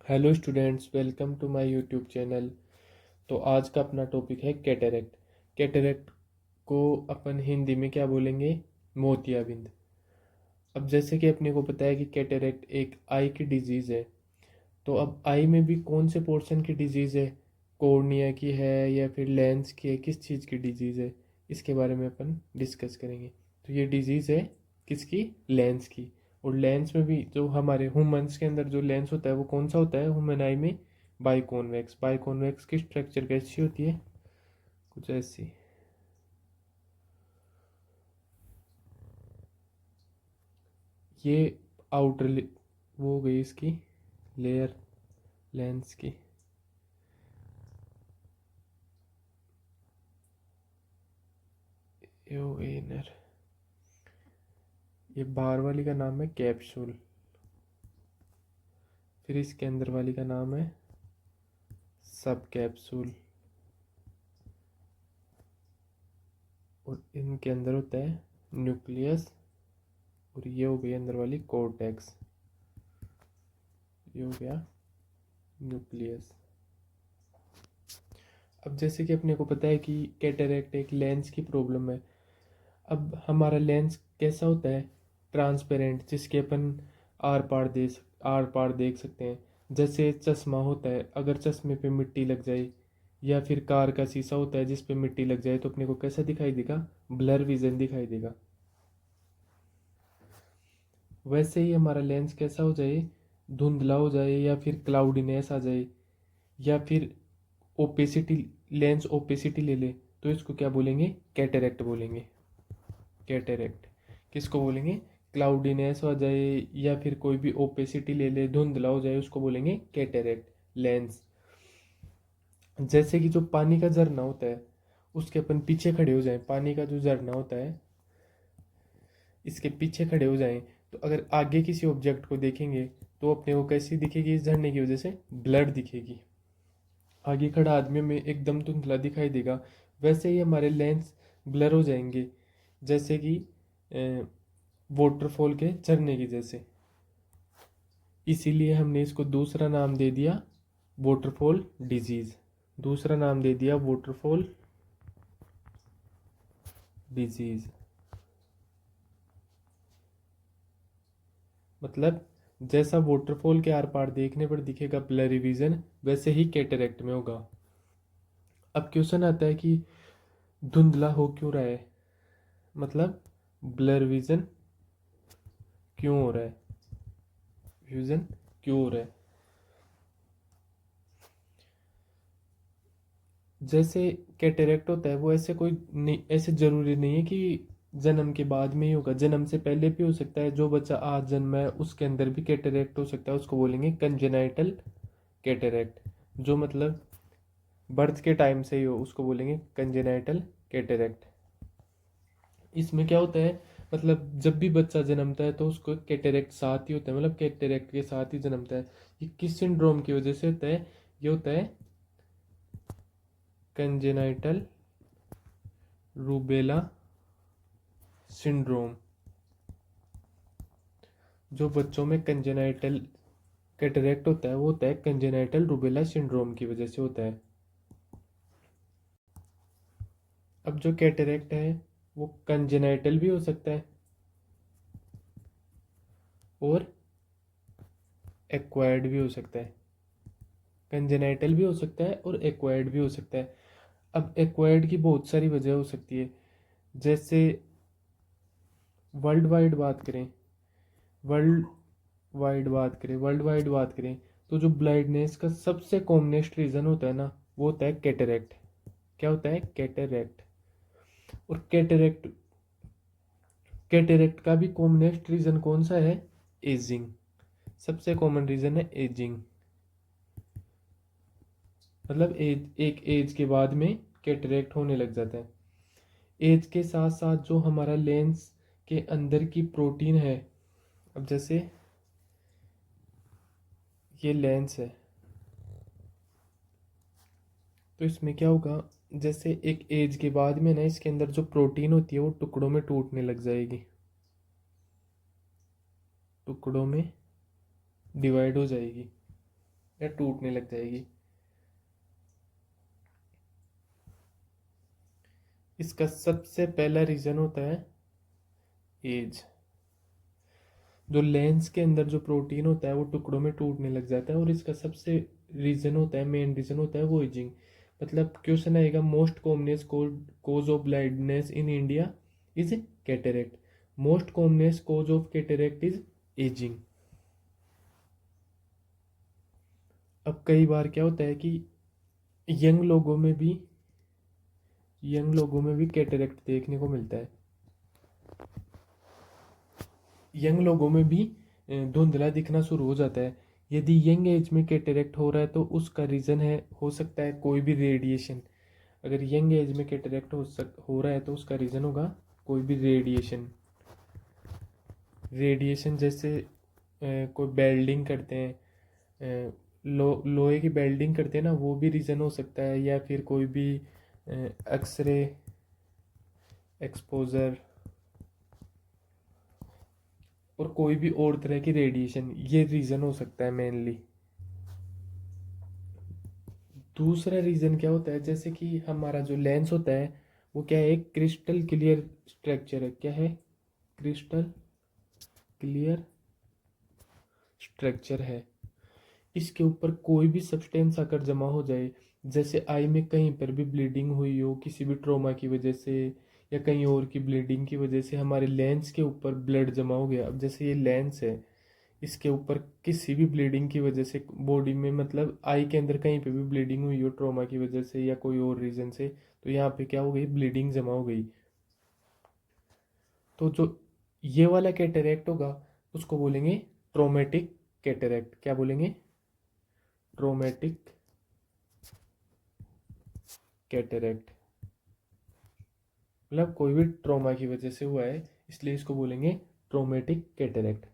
Hello students, welcome to my YouTube channel. तो आज का अपना टॉपिक है कैटरेक्ट। कैटरेक्ट को अपन हिंदी में क्या बोलेंगे? मोतियाबिंद। अब जैसे कि अपने को पता है कि कैटरेक्ट एक आई की डिजीज़ है। तो अब आई में भी कौन से पोर्शन की डिजीज़ है? कॉर्निया की है या फिर लेंस की है? किस चीज़ की डिजीज़ है? इसके बारे में अपन डिस्कस करेंगे। तो ये डिजीज़ है किसकी? लेंस की। और लेंस में भी जो हमारे ह्यूमंस के अंदर जो लेंस होता है वो कौन सा होता है ह्यूमन आई में? बाइकॉन्वेक्स। बाइकॉन्वेक्स की स्ट्रक्चर कैसी होती है? कुछ ऐसी। ये आउटर वो हो गई इसकी लेयर लेंस की। इनर। ये बाहर वाली का नाम है कैप्सूल। फिर इसके अंदर वाली का नाम है सब कैप्सूल। और इनके अंदर होता है न्यूक्लियस। और ये हो गई अंदर वाली कोर्टेक्स। ये हो गया न्यूक्लियस। अब जैसे कि अपने को पता है कि कैटरेक्ट एक लेंस की प्रॉब्लम है। अब हमारा लेंस कैसा होता है? ट्रांसपेरेंट, जिसके अपन आर पार देख सकते हैं। जैसे चश्मा होता है, अगर चश्मे पे मिट्टी लग जाए या फिर कार का शीशा होता है जिस पे मिट्टी लग जाए तो अपने को कैसा दिखाई देगा? ब्लर विजन दिखाई देगा। वैसे ही हमारा लेंस कैसा हो जाए? धुंधला हो जाए या फिर क्लाउडीनेस आ जाए या फिर ओपेसिटी, लेंस ओपेसिटी ले ले तो इसको क्या बोलेंगे? कैटेरेक्ट बोलेंगे। कैटेरेक्ट किसको बोलेंगे? क्लाउडीनेस हो जाए या फिर कोई भी ओपेसिटी ले ले, धुंधला हो जाए, उसको बोलेंगे कैटेरेक्ट लेंस। जैसे कि जो पानी का झरना होता है उसके अपन पीछे खड़े हो जाएं, पानी का जो झरना होता है इसके पीछे खड़े हो जाएं तो अगर आगे किसी ऑब्जेक्ट को देखेंगे तो अपने को कैसी दिखेगी? इस झरने की वजह से ब्लर दिखेगी। आगे खड़ा आदमी में एकदम धुंधला दिखाई देगा। वैसे ही हमारे लेंस ब्लर हो जाएंगे, जैसे कि वाटरफॉल के झरने की जैसे। इसीलिए हमने इसको दूसरा नाम दे दिया वाटरफॉल डिजीज। दूसरा नाम दे दिया वाटरफॉल डिजीज। मतलब जैसा वाटरफॉल के आर पार देखने पर दिखेगा ब्लरी विजन, वैसे ही कैटरेक्ट में होगा। अब क्वेश्चन आता है कि धुंधला हो क्यों रहा है? मतलब ब्लर विजन क्यों हो रहा है? विजन क्यों हो रहा है? जैसे कैटेरेक्ट होता है वो ऐसे कोई नहीं, ऐसे जरूरी नहीं है कि जन्म के बाद में ही होगा। जन्म से पहले भी हो सकता है। जो बच्चा आज जन्मा है उसके अंदर भी कैटेरेक्ट हो सकता है, उसको बोलेंगे कंजेनाइटल कैटेरेक्ट। जो मतलब बर्थ के टाइम से ही हो उसको बोलेंगे कंजेनाइटल कैटेरेक्ट। इसमें क्या होता है? मतलब जब भी बच्चा जन्मता है तो उसको कैटेरेक्ट साथ ही होता है, मतलब कैटेरेक्ट के साथ ही जन्मता है। ये किस सिंड्रोम की वजह से होता है? ये होता है कंजेनाइटल रूबेला सिंड्रोम। जो बच्चों में कंजेनाइटल कैटरेक्ट होता है वो होता है कंजेनाइटल रूबेला सिंड्रोम की वजह से होता है। अब जो कैटरेक्ट है वो कंजेनाइटल भी हो सकता है और एक्वायर्ड भी हो सकता है। कंजेनाइटल भी हो सकता है और एक्वायर्ड भी हो सकता है। अब एक्वायर्ड की बहुत सारी वजह हो सकती है। जैसे वर्ल्ड वाइड बात करें वर्ल्ड वर्ल्ड वाइड बात करें तो जो ब्लाइंडनेस का सबसे कॉमनेस्ट रीज़न होता है ना, वो होता है कैटरेक्ट। क्या होता है? कैटरेक्ट। और कैटरेक्ट कैटेरेक्ट का भी कॉमनेस्ट रीज़न कौन सा है? एजिंग। सबसे कॉमन रीज़न है एजिंग। मतलब एक एज के बाद में कैटरेक्ट होने लग जाता है। एज के साथ साथ जो हमारा लेंस के अंदर की प्रोटीन है, अब जैसे ये लेंस है तो इसमें क्या होगा? जैसे एक एज के बाद में ना इसके अंदर जो प्रोटीन होती है वो टुकड़ों में टूटने लग जाएगी, टुकड़ों में डिवाइड हो जाएगी। या टूटने लग जाएगी। इसका सबसे पहला रीज़न होता है एज। जो लेंस के अंदर जो प्रोटीन होता है वो टुकड़ों में टूटने लग जाता है, और इसका सबसे रीज़न होता है, मेन रीज़न होता है वो एजिंग। मतलब क्वेश्चन आएगा most commonest cause of blindness in India is cataract. Most commonest cause of cataract is ageing. अब कई बार क्या होता है कि यंग लोगों में भी कैटेरेक्ट देखने को मिलता है। यंग लोगों में भी धुंधला दिखना शुरू हो जाता है। यदि यंग एज में कैटेरेक्ट हो रहा है तो उसका रीज़न हो सकता है कोई भी रेडिएशन। अगर यंग एज में कैटेरेक्ट हो रहा है तो उसका रीज़न होगा कोई भी रेडिएशन। रेडिएशन जैसे कोई बेल्डिंग करते हैं, लोहे की बेल्डिंग करते हैं ना, वो भी रीज़न हो सकता है। या फिर कोई भी एक्सरे एक्सपोजर और कोई भी और तरह की रेडिएशन, ये रीज़न हो सकता है मेनली। दूसरा रीज़न क्या होता है, जैसे कि हमारा जो लेंस होता है वो क्या है, एक क्रिस्टल क्लियर स्ट्रक्चर है। क्या है? क्रिस्टल क्लियर स्ट्रक्चर है। इसके ऊपर कोई भी सब्सटेंस आकर जमा हो जाए, जैसे आई में कहीं पर भी ब्लीडिंग हुई हो किसी भी ट्रॉमा की वजह से, या कहीं और की ब्लीडिंग की वजह से हमारे लेंस के ऊपर ब्लड जमा हो गया। अब जैसे ये लेंस है, इसके ऊपर किसी भी ब्लीडिंग की वजह से बॉडी में, मतलब आई के अंदर कहीं पे भी ब्लीडिंग हुई हो ट्रॉमा की वजह से या कोई और रीज़न से, तो यहाँ पे क्या हो गई, ब्लीडिंग जमा हो गई। तो जो ये वाला कैटेरैक्ट होगा उसको बोलेंगे ट्रोमेटिक कैटेरैक्ट। क्या बोलेंगे? ट्रोमेटिक कैटेरैक्ट। मतलब कोई भी ट्रॉमा की वजह से हुआ है, इसलिए इसको बोलेंगे ट्रोमेटिक कैटेरैक्ट।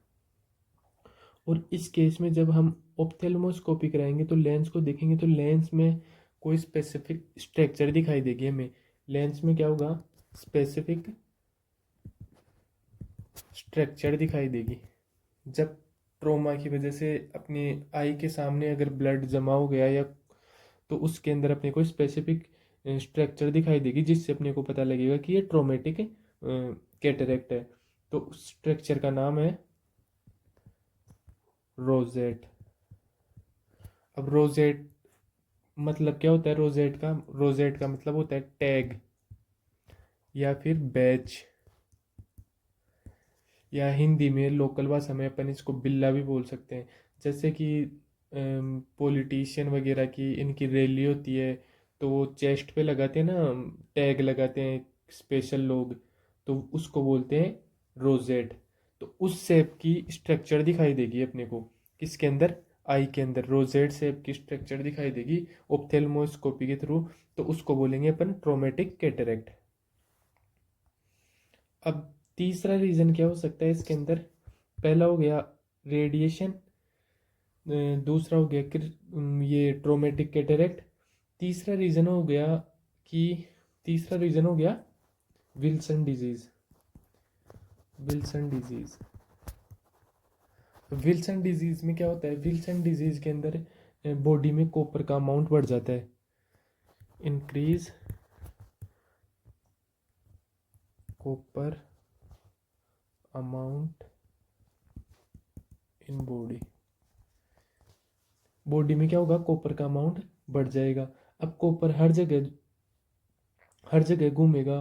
और इस केस में जब हम ऑप्थेल्मोस्कोपी कराएंगे तो लेंस को देखेंगे तो लेंस में कोई स्पेसिफिक स्ट्रक्चर दिखाई देगी हमें। लेंस में क्या होगा? स्पेसिफिक स्ट्रक्चर दिखाई देगी। जब ट्रोमा की वजह से अपनी आई के सामने अगर ब्लड जमा हो गया या, तो उसके अंदर अपने को स्पेसिफिक स्ट्रक्चर दिखाई देगी जिससे अपने को पता लगेगा कि ये ट्रोमेटिक कैटेरैक्ट है। तो उस स्ट्रक्चर का नाम है रोजेट। अब रोजेट मतलब क्या होता है? रोजेट का मतलब होता है टैग या फिर बैच, या हिंदी में लोकल भाषा में अपन इसको बिल्ला भी बोल सकते हैं। जैसे कि पॉलिटिशियन वगैरह की इनकी रैली होती है तो वो चेस्ट पे लगाते हैं ना, टैग लगाते हैं स्पेशल लोग, तो उसको बोलते हैं रोजेट। तो उस शेप की स्ट्रक्चर दिखाई देगी अपने को किसके अंदर? आई के अंदर रोजेट शेप की स्ट्रक्चर दिखाई देगी ऑप्थेल्मोस्कोपी के थ्रू। तो उसको बोलेंगे अपन ट्रोमेटिक कैटेरैक्ट। अब तीसरा रीज़न क्या हो सकता है इसके अंदर? पहला हो गया रेडिएशन, दूसरा हो गया ये ट्रोमेटिक कैटेरैक्ट। तीसरा रीज़न हो गया कि तीसरा रीज़न हो गया Wilson disease. Wilson disease. Wilson disease में क्या होता है? विल्सन डिजीज़ के अंदर बॉडी में कॉपर का अमाउंट बढ़ जाता है। Increase copper amount in body. Body में क्या होगा? कॉपर का अमाउंट बढ़ जाएगा। अब कॉपर हर जगह घूमेगा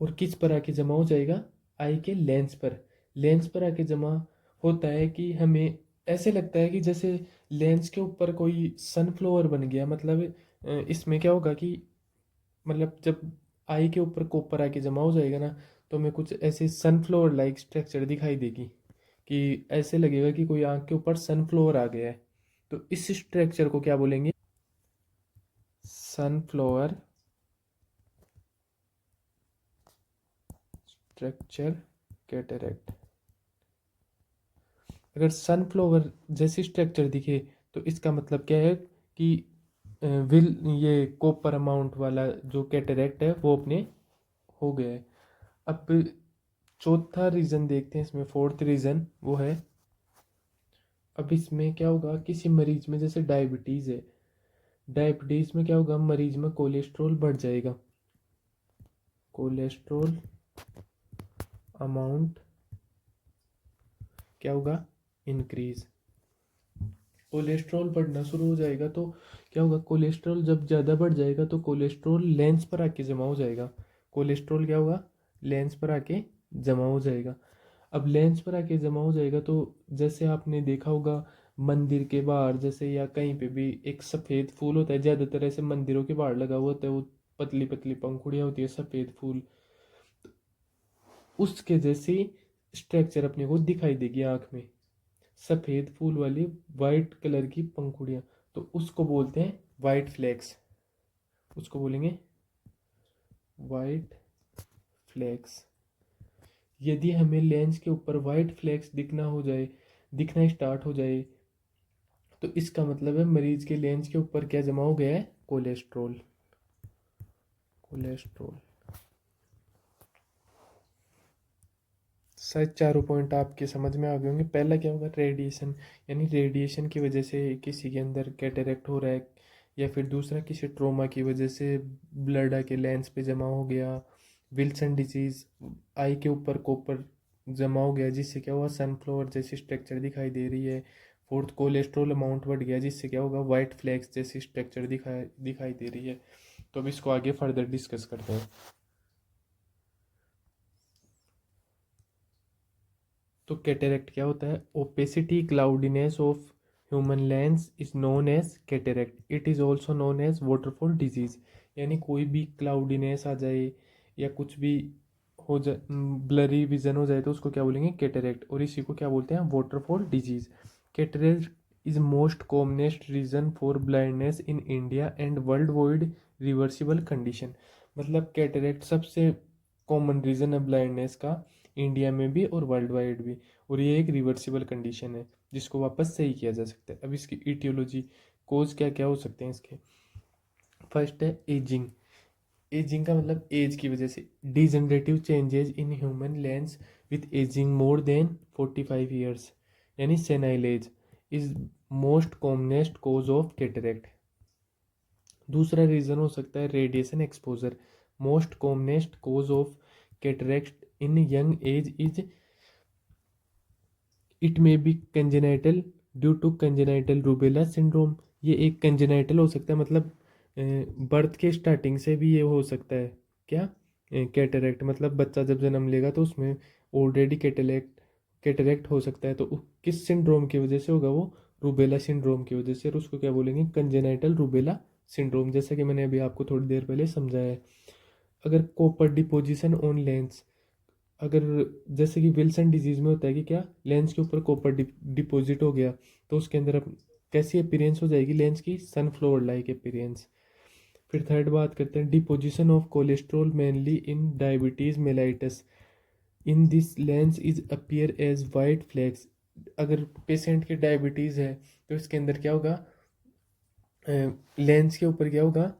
और किस पर आके जमा हो जाएगा? आई के लेंस पर। लेंस पर आके जमा होता है कि हमें ऐसे लगता है कि जैसे लेंस के ऊपर कोई सनफ्लावर बन गया। मतलब इसमें क्या होगा कि, मतलब जब आई के ऊपर कॉपर आके जमा हो जाएगा ना, तो हमें कुछ ऐसे सनफ्लावर लाइक स्ट्रक्चर दिखाई देगी कि ऐसे लगेगा कि कोई आँख के ऊपर सनफ्लावर आ गया है। तो इस स्ट्रक्चर को क्या बोलेंगे? Sunflower structure cataract. अगर सनफ्लावर जैसी स्ट्रक्चर दिखे तो इसका मतलब क्या है कि विल ये कॉपर अमाउंट वाला जो कैटेरैक्ट है वो अपने हो गया है। अब चौथा रीज़न देखते हैं इसमें, फोर्थ रीज़न वो है अब इसमें क्या होगा, किसी मरीज में जैसे डायबिटीज़ है, डायबिटीज़ में क्या होगा, मरीज में कोलेस्ट्रॉल बढ़ जाएगा, कोलेस्ट्रॉल अमाउंट क्या होगा, इंक्रीज। कोलेस्ट्रॉल बढ़ना शुरू हो जाएगा तो क्या होगा, कोलेस्ट्रॉल जब ज़्यादा बढ़ जाएगा तो कोलेस्ट्रॉल लेंस पर आके जमा हो जाएगा, कोलेस्ट्रॉल क्या होगा, लेंस पर आके जमा हो जाएगा। अब लेंस पर आके जमा हो जाएगा तो जैसे आपने देखा होगा मंदिर के बाहर जैसे या कहीं पे भी एक सफ़ेद फूल होता है, ज़्यादातर ऐसे मंदिरों के बाहर लगा हुआ होता है, वो पतली पतली पंखुड़ियाँ होती है, सफ़ेद फूल, उसके जैसी स्ट्रक्चर अपने को दिखाई देगी आँख में, सफ़ेद फूल वाली वाइट कलर की पंखुड़ियाँ, तो उसको बोलते हैं वाइट फ्लैक्स, उसको बोलेंगे वाइट फ्लैक्स। यदि हमें लेंस के ऊपर वाइट फ्लैक्स दिखना स्टार्ट हो जाए तो इसका मतलब है मरीज के लेंस के ऊपर क्या जमा हो गया है, कोलेस्ट्रॉल, कोलेस्ट्रॉल। शायद चारों पॉइंट आपके समझ में आ गए होंगे। पहला क्या होगा, रेडिएशन, यानी रेडिएशन की वजह से किसी के अंदर कैटेरेक्ट हो रहा है, या फिर दूसरा किसी ट्रोमा की वजह से ब्लड आके लेंस पे जमा हो गया, विल्सन डिजीज, आई के ऊपर कॉपर जमा हो गया जिससे क्या हुआ, सनफ्लावर जैसी स्ट्रक्चर दिखाई दे रही है। फोर्थ, कोलेस्ट्रॉल अमाउंट बढ़ गया जिससे क्या होगा, वाइट फ्लैक्स जैसी स्ट्रक्चर दिखाई दे रही है। तो अब इसको आगे फर्दर डिस्कस करते हैं। तो कैटेरेक्ट क्या होता है, opacity cloudiness of human lens is known as cataract, it is also known as waterfall disease. यानी कोई भी क्लाउडीनेस आ जाए या कुछ भी हो जाए, ब्लरी विजन हो जाए तो उसको क्या बोलेंगे, कैटेरेक्ट, और इसी को क्या बोलते हैं, waterfall disease. Cataract is most commonest reason for blindness in India and worldwide reversible condition. मतलब कैटेरेक्ट सबसे कॉमन रीजन है ब्लाइंडनेस का, इंडिया में भी और वर्ल्ड वाइड भी, और ये एक रिवर्सिबल कंडीशन है जिसको वापस सही किया जा सकता है। अब इसकी इटियोलॉजी, कोज क्या क्या हो सकते हैं इसके। फर्स्ट है एजिंग, एजिंग का मतलब एज की वजह से, degenerative changes in human lens with ageing more than 45 years, यानी senile age is most commonest cause of cataract. दूसरा रीज़न हो सकता है radiation exposure, most commonest cause of cataract in young age is it may be congenital due to congenital rubella syndrome. ये एक congenital हो सकता है, मतलब बर्थ के स्टार्टिंग से भी ये हो सकता है, क्या, कैटरेक्ट, मतलब बच्चा जब जन्म लेगा तो उसमें ऑलरेडी कैटरेक्ट हो सकता है, तो किस सिंड्रोम की वजह से होगा वो, रूबेला सिंड्रोम की वजह से, और उसको क्या बोलेंगे, कंजेनाइटल रूबेला सिंड्रोम, जैसा कि मैंने अभी आपको थोड़ी देर पहले समझाया है। अगर कॉपर डिपोजिशन ऑन लेंस, अगर जैसे कि विल्सन डिजीज में होता है कि क्या, लेंस के ऊपर कॉपर डिपॉजिट हो गया तो उसके अंदर कैसी अपीयरेंस हो जाएगी लेंस की, सनफ्लावर लाइक अपीयरेंस। फिर थर्ड बात करते हैं, deposition of cholesterol mainly in diabetes mellitus in this lens is appear as white flakes. अगर पेशेंट के डायबिटीज़ है तो इसके अंदर क्या होगा, लेंस के ऊपर क्या होगा,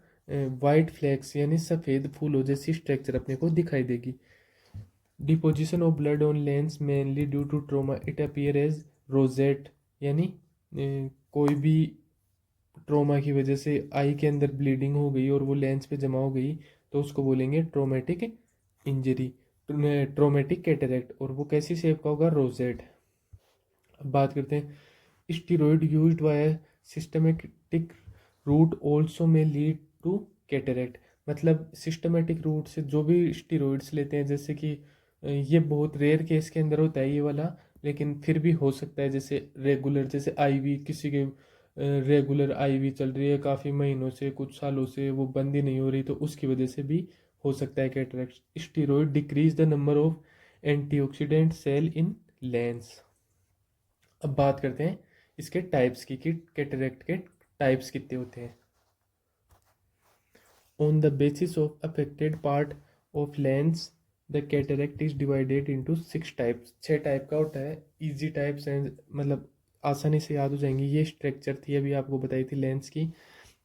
वाइट फ्लैक्स यानी सफ़ेद फूलों जैसी स्ट्रक्चर अपने को दिखाई देगी। Deposition of blood on lens mainly due to trauma it appear as rosette, यानी कोई भी ट्रोमा की वजह से आई के अंदर ब्लीडिंग हो गई और वो लेंस पे जमा हो गई तो उसको बोलेंगे ट्रोमेटिक इंजरी, ट्रोमेटिक कैटरेक्ट, और वो कैसी शेप का होगा, रोजेट। अब बात करते हैं, steroid used by systematic route also may lead to cataract. मतलब सिस्टमेटिक रूट से जो भी स्टीरोइड्स लेते हैं, जैसे कि ये बहुत रेयर केस के अंदर होता है ये वाला, लेकिन फिर भी हो सकता है, जैसे रेगुलर, जैसे आईवी, किसी के रेगुलर आईवी चल रही है काफ़ी महीनों से, कुछ सालों से, वो बंद ही नहीं हो रही, तो उसकी वजह से भी हो सकता है cataract. Steroid decrease the number of antioxidant cell in lens. अब बात करते हैं इसके टाइप्स की, कि कैटरेक्ट के टाइप्स कितने होते हैं। On the basis of affected part of lens the cataract is divided into 6 types. 6 type का होता है, इजी टाइप्स हैं, मतलब आसानी से याद हो जाएंगी। ये स्ट्रक्चर थी अभी आपको बताई थी लेंस की।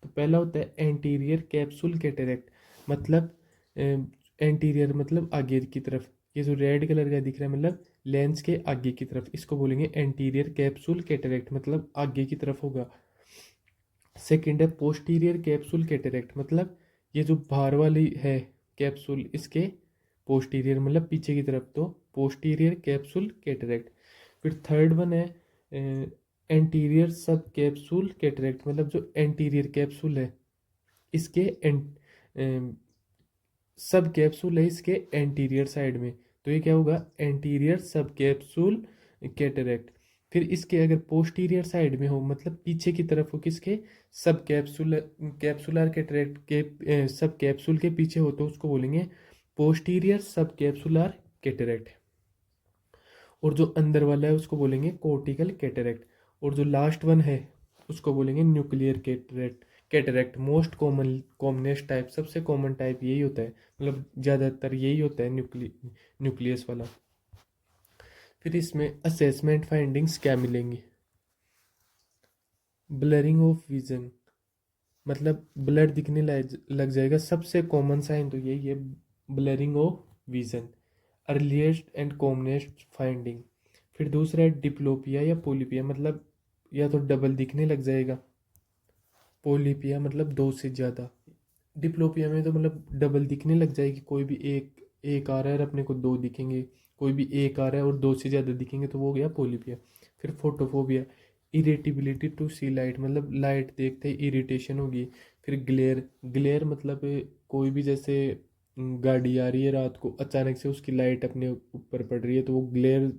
तो पहला होता है एंटीरियर कैप्सूल कैटरेक्ट, मतलब एंटीरियर मतलब आगे की तरफ, ये जो रेड कलर का दिख रहा है मतलब लेंस के आगे की तरफ, इसको बोलेंगे एंटीरियर कैप्सूल कैटरेक्ट, मतलब आगे की तरफ होगा। सेकंड है पोस्टीरियर कैप्सूल कैटरेक्ट, मतलब ये जो बाहर वाली है कैप्सूल, इसके पोस्टीरियर मतलब पीछे की तरफ, तो पोस्टीरियर कैप्सूल कैटरेक्ट। फिर थर्ड वन है एंटीरियर सब कैप्सूल कैटरेक्ट, मतलब जो एंटीरियर कैप्सूल है इसके सब कैप्सूल है इसके एंटीरियर साइड में, तो ये क्या होगा एंटीरियर सब कैप्सूल कैटरेक्ट। फिर इसके अगर पोस्टीरियर साइड में हो, मतलब पीछे की तरफ हो, किसके सब कैप्सुलर कैटरेक्ट के सब कैप्सूल के पीछे हो, तो उसको बोलेंगे पोस्टीरियर सब कैप्सुलर कैटरेक्ट। और जो अंदर वाला है उसको बोलेंगे कोर्टिकल कैटरेक्ट। और जो लास्ट वन है उसको बोलेंगे nuclear cataract. Cataract most commonest type, सबसे कॉमन टाइप यही होता है, मतलब ज़्यादातर यही होता है न्यूक्लियस वाला। फिर इसमें असेसमेंट फाइंडिंग्स क्या मिलेंगी? ब्लरिंग ऑफ विजन, मतलब ब्लर दिखने लग जाएगा, सबसे कॉमन साइन तो यही है, blurring of vision, earliest and commonest finding. फिर दूसरा है डिप्लोपिया या पोलिपिया, मतलब या तो डबल दिखने लग जाएगा, पोलिपिया मतलब दो से ज़्यादा, डिप्लोपिया में तो मतलब डबल दिखने लग जाएगी, कोई भी एक एक आ रहा है और अपने को दो दिखेंगे, कोई भी एक आ रहा है और दो से ज़्यादा दिखेंगे, तो वो हो गया पोलिपिया। फिर photophobia, irritability to see light, मतलब लाइट देखते ही इरिटेशन होगी। फिर ग्लेयर, ग्लेयर मतलब कोई भी जैसे गाड़ी आ रही है रात को, अचानक से उसकी लाइट अपने ऊपर पड़ रही है, तो वो ग्लेयर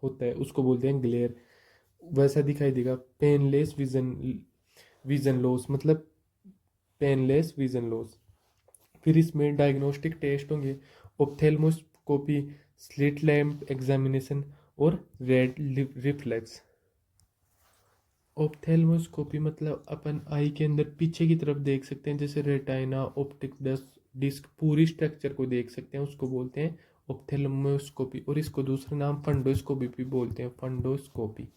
होता है, उसको बोलते हैं ग्लेयर, वैसा दिखाई देगा। पेनलेस विजन, विजन लॉस मतलब पेनलेस विजन लॉस। फिर इसमें डायग्नोस्टिक टेस्ट होंगे, ऑप्थेल्मोस्कोपी, स्लिट लैम्प एग्जामिनेशन और रेड रिफ्लेक्स। ऑप्थेल्मोस्कोपी मतलब अपन आई के अंदर पीछे की तरफ देख सकते हैं, जैसे रेटाइना, ऑप्टिक डिस्क, पूरी स्ट्रक्चर को देख सकते हैं, उसको बोलते हैं ऑप्थेल्मोस्कोपी। और इसको दूसरा नाम फंडोस्कोपी भी बोलते हैं, फंडोस्कोपी।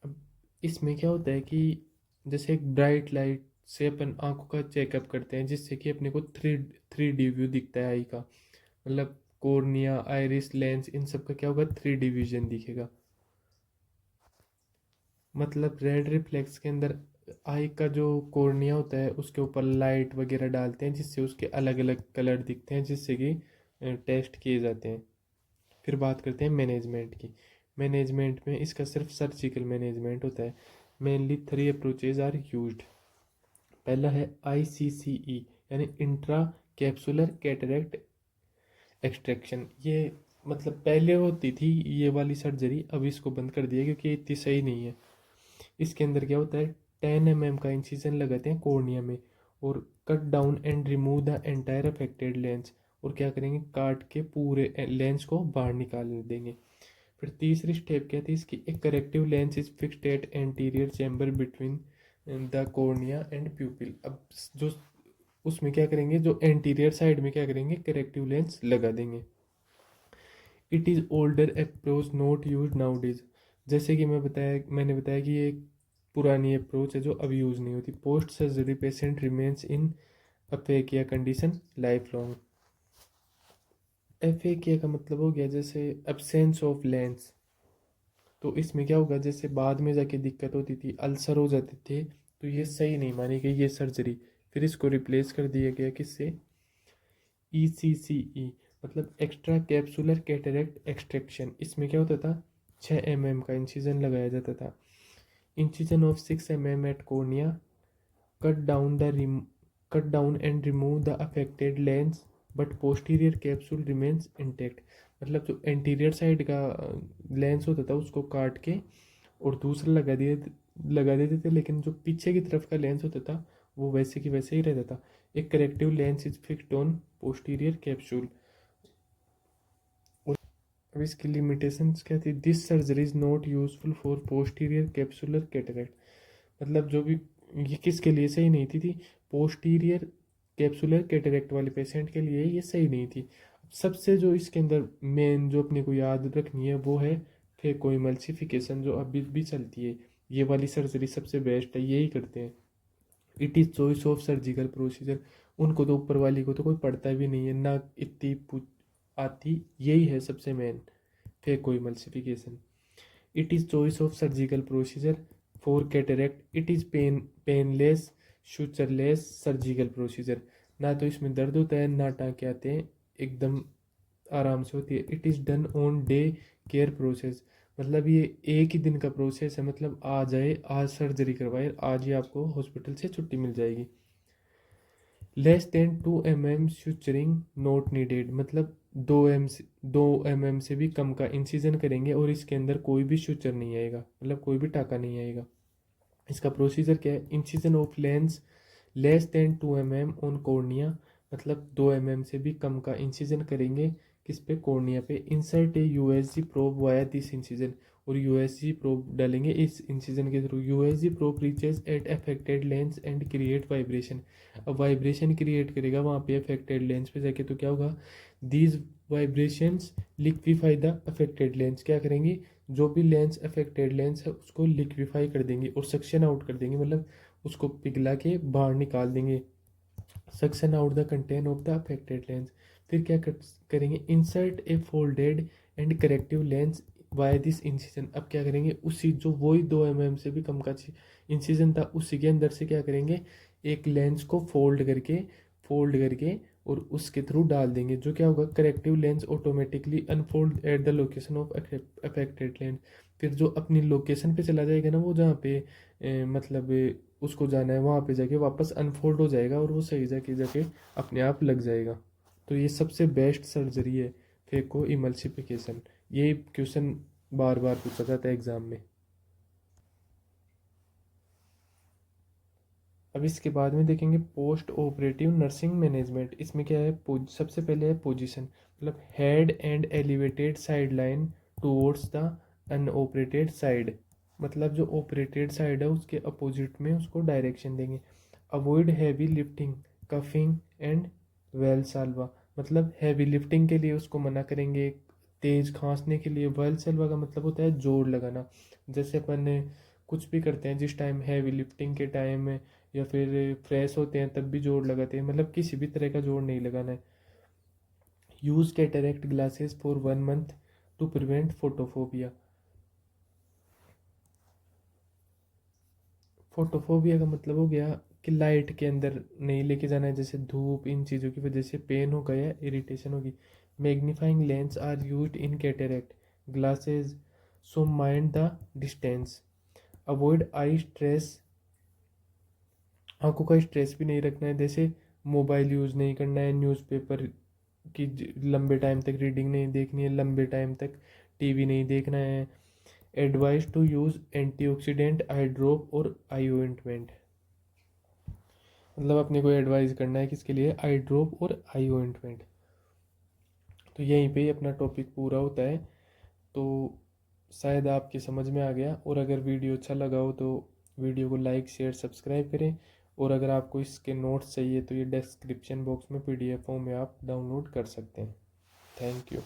अब इसमें क्या होता है कि जैसे एक ब्राइट लाइट से अपन आंखों का चेकअप करते हैं, जिससे कि अपने को थ्री डी व्यू दिखता है आई का, मतलब कोर्निया, आइरिस, लेंस, इन सब का क्या होगा, थ्री डी विजन दिखेगा। मतलब रेड रिफ्लेक्स के अंदर आई का जो कोर्निया होता है उसके ऊपर लाइट वगैरह डालते हैं, जिससे उसके अलग अलग कलर दिखते हैं, जिससे कि टेस्ट किए जाते हैं। फिर बात करते हैं मैनेजमेंट की। मैनेजमेंट में इसका सिर्फ सर्जिकल मैनेजमेंट होता है। Mainly three approaches are used. पहला है ICCE, यानी इंट्रा कैप्सुलर कैटरेक्ट एक्सट्रैक्शन। ये मतलब पहले होती थी ये वाली सर्जरी, अब इसको बंद कर दिया क्योंकि इतनी सही नहीं है। इसके अंदर क्या होता है, 10 mm का इंसिजन लगाते हैं कॉर्निया में, और cut down and remove the entire affected lens, और क्या करेंगे, काट के पूरे लेंस को बाहर निकाल देंगे। फिर तीसरी स्टेप क्या थी इसकी, एक corrective lens is fixed at anterior chamber between the cornea and प्यूपिल। अब जो उसमें क्या करेंगे, जो एंटीरियर साइड में क्या करेंगे, करेक्टिव लेंस लगा देंगे। It is older approach not use now days, जैसे कि मैंने बताया कि ये एक पुरानी अप्रोच है जो अब यूज़ नहीं होती। Post surgery patient remains in aphakia condition lifelong. Aphakia का मतलब हो गया जैसे एब्सेंस ऑफ लेंस, तो इसमें क्या होगा, जैसे बाद में जाके दिक्कत होती थी, अल्सर हो जाते थे, तो ये सही नहीं मानी गई ये सर्जरी, फिर इसको रिप्लेस कर दिया गया किससे, ECCE, मतलब एक्स्ट्रा कैप्सुलर कैटरेक्ट एक्सट्रैक्शन। इसमें क्या होता था, 6 mm का इंसिजन लगाया जाता था। Incision of 6 mm at cornea, cut down cut down and remove the affected lens but posterior capsule remains intact, मतलब जो एंटीरियर साइड का लेंस होता था उसको काट के और दूसरा लगा देते थे, लेकिन जो पीछे की तरफ का लेंस होता था वो वैसे की वैसे ही रहता था। एक corrective lens is fixed on posterior capsule. अब इसकी लिमिटेशंस क्या थी, this surgery is not useful for posterior capsular cataract, मतलब जो भी ये किसके लिए सही नहीं थी पोस्टीरियर कैप्सुलर कैटरेक्ट वाले पेशेंट के लिए ये सही नहीं थी। सबसे जो इसके अंदर मेन जो अपने को याद रखनी है वो है फेकोइमल्सिफिकेशन, जो अभी भी चलती है, ये वाली सर्जरी सबसे बेस्ट है, यही करते हैं। It is choice of surgical procedure, उनको तो ऊपर वाली को तो कोई पढ़ता भी नहीं है ना, इतनी आती, यही है सबसे main phacoemulsification. It is choice of surgical procedure for cataract, it is painless sutureless surgical procedure. ना तो इसमें दर्द होता है ना टाँके आते हैं, एकदम आराम से होती है। It is done on day care process, मतलब ये एक ही दिन का प्रोसेस है, मतलब आ जाए आज सर्जरी करवाए आज ही आपको हॉस्पिटल से छुट्टी मिल जाएगी। Less than 2 mm suturing not needed, मतलब 2 mm से भी कम का इंसिजन करेंगे और इसके अंदर कोई भी सुचर नहीं आएगा, मतलब कोई भी टाका नहीं आएगा। इसका प्रोसीजर क्या है? Incision of lens less than 2 mm on cornea, मतलब 2 mm से भी कम का इंसिजन करेंगे किस पे? कॉर्निया पे। Insert a USG probe via this incision, और यूएसजी प्रोब डालेंगे इस इंसिजन के through. USG probe reaches at affected lens and create vibration, अब वाइब्रेशन क्रिएट करेगा वहाँ पे अफेक्टेड लेंस पे जाके, तो क्या होगा? These vibrations liquefy the affected lens, क्या करेंगी? जो भी लेंस अफेक्टेड लेंस है उसको लिक्विफाई कर देंगे और सक्शन आउट कर देंगे, मतलब उसको पिघला के बाहर निकाल देंगे। Suction out the content of the affected lens. फिर क्या करेंगे? Insert A folded and corrective lens via this incision, अब क्या करेंगे? उसी जो वही 2 mm से भी कम का इंसिजन था उसी के अंदर से क्या करेंगे? एक लेंस को फोल्ड करके और उसके थ्रू डाल देंगे, जो क्या होगा? Corrective lens automatically unfold at the location of affected lens. फिर जो अपनी लोकेशन पे चला जाएगा ना, वो जहाँ पे मतलब उसको जाना है वहाँ पे जाके वापस अनफोल्ड हो जाएगा और वो सही जाके अपने आप लग जाएगा। तो ये सबसे बेस्ट सर्जरी है फेको इमल्सिफिकेशन। ये क्वेश्चन बार बार पूछा जाता है एग्जाम में। अब इसके बाद में देखेंगे पोस्ट ऑपरेटिव नर्सिंग मैनेजमेंट। इसमें क्या है? सबसे पहले है पोजीशन, मतलब head end elevated side line towards the unoperated side, मतलब जो ऑपरेटेड साइड है उसके अपोजिट में उसको डायरेक्शन देंगे। Avoid heavy lifting coughing and Valsalva, मतलब हैवी लिफ्टिंग के लिए उसको मना करेंगे। तेज खांसने के लिए वेलसाल्वा का मतलब होता है जोर लगाना, जैसे अपन कुछ भी करते हैं जिस टाइम हैवी लिफ्टिंग के टाइम या फिर फ्रेश होते हैं तब भी जोड़ लगाते हैं, मतलब किसी भी तरह का जोड़ नहीं लगाना है। Use cataract glasses for 1 month to prevent photophobia. Photophobia का मतलब हो गया कि लाइट के अंदर नहीं लेके जाना है, जैसे धूप, इन चीज़ों की वजह से पेन होगा या इरिटेशन होगी। Magnifying lens are used in cataract glasses so mind the distance. Avoid eye stress, आंखों का स्ट्रेस भी नहीं रखना है, जैसे मोबाइल यूज़ नहीं करना है, न्यूज़पेपर की लंबे टाइम तक रीडिंग नहीं देखनी है, लंबे टाइम तक टीवी नहीं देखना है। Advice to use antioxidant eye drop और आई ऑइंटमेंट, मतलब अपने को एडवाइस करना है किसके लिए? आई ड्रॉप और आई ऑइंटमेंट। तो यहीं पे ही अपना टॉपिक पूरा होता है। तो शायद आपकी समझ में आ गया, और अगर वीडियो अच्छा लगा हो तो वीडियो को लाइक शेयर सब्सक्राइब करें, और अगर आपको इसके नोट्स चाहिए तो ये डिस्क्रिप्शन बॉक्स में PDF फॉर्म में आप डाउनलोड कर सकते हैं। Thank you.